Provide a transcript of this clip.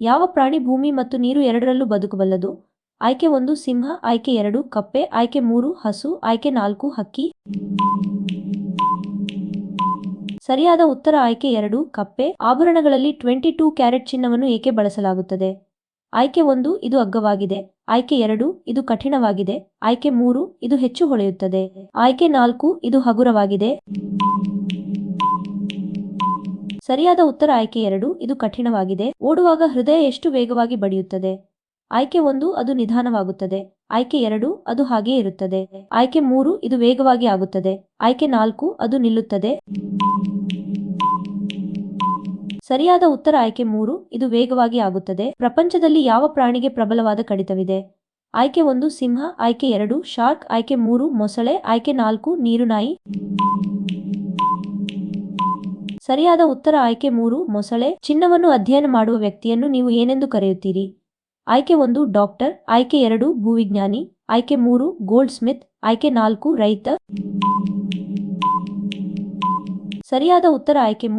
ಯಾವ ಪ್ರಾಣಿ ಭೂಮಿ ಮತ್ತು ನೀರು ಎರಡರಲ್ಲೂ ಬದುಕಬಲ್ಲದು? ಆಯ್ಕೆ 1 ಸಿಂಹ, ಆಯ್ಕೆ 2 ಕಪ್ಪೆ, ಆಯ್ಕೆ 3 ಹಸು, ಆಯ್ಕೆ 4 ಹಕ್ಕಿ. ಸರಿಯಾದ ಉತ್ತರ ಆಯ್ಕೆ 2 ಕಪ್ಪೆ. ಆಭರಣಗಳಲ್ಲಿ 22 ಕ್ಯಾರೆಟ್ ಚಿನ್ನವನ್ನು ಏಕೆ ಬಳಸಲಾಗುತ್ತದೆ? ಆಯ್ಕೆ 1 ಇದು ಅಗ್ಗವಾಗಿದೆ, ಆಯ್ಕೆ 2 ಇದು ಕಠಿಣವಾಗಿದೆ, ಆಯ್ಕೆ 3 ಇದು ಹೆಚ್ಚು ಹೊಳೆಯುತ್ತದೆ, ಆಯ್ಕೆ 4 ಇದು ಹಗುರವಾಗಿದೆ. ಸರಿಯಾದ ಉತ್ತರ ಆಯ್ಕೆ 2 ಇದು ಕಠಿಣವಾಗಿದೆ. ಓಡುವಾಗ ಹೃದಯ ಎಷ್ಟು ವೇಗವಾಗಿ ಬಡಿಯುತ್ತದೆ? ಆಯ್ಕೆ 1 ಅದು ನಿಧಾನವಾಗುತ್ತದೆ, ಆಯ್ಕೆ 2 ಅದು ಹಾಗೇ ಇರುತ್ತದೆ, ಆಯ್ಕೆ 3 ಇದು ವೇಗವಾಗಿ ಆಗುತ್ತದೆ, ಆಯ್ಕೆ 4 ಅದು ನಿಲ್ಲುತ್ತದೆ. ಸರಿಯಾದ ಉತ್ತರ ಆಯ್ಕೆ 3 ಇದು ವೇಗವಾಗಿ ಆಗುತ್ತದೆ. ಪ್ರಪಂಚದಲ್ಲಿ ಯಾವ ಪ್ರಾಣಿಗೆ ಪ್ರಬಲವಾದ ಕಡಿತವಿದೆ? ಆಯ್ಕೆ 1 ಸಿಂಹ, ಆಯ್ಕೆ 2 ಶಾರ್ಕ್, ಆಯ್ಕೆ 3 ಮೊಸಳೆ, ಆಯ್ಕೆ 4 ನೀರುನಾಯಿ. ಸರಿಯಾದ ಉತ್ತರ ಆಯ್ಕೆ 3 ಮೊಸಳೆ. ಚಿನ್ನವನ್ನು ಅಧ್ಯಯನ ಮಾಡುವ ವ್ಯಕ್ತಿಯನ್ನು ನೀವು ಏನೆಂದು ಕರೆಯುತ್ತೀರಿ? ಆಯ್ಕೆ 1 ಡಾಕ್ಟರ್, ಆಯ್ಕೆ 2 ಭೂವಿಜ್ಞಾನಿ, ಆಯ್ಕೆ 3 ಗೋಲ್ಡ್ ಸ್ಮಿತ್, ಆಯ್ಕೆ 4 ರೈತ. ಸರಿಯಾದ ಉತ್ತರ ಆಯ್ಕೆ 3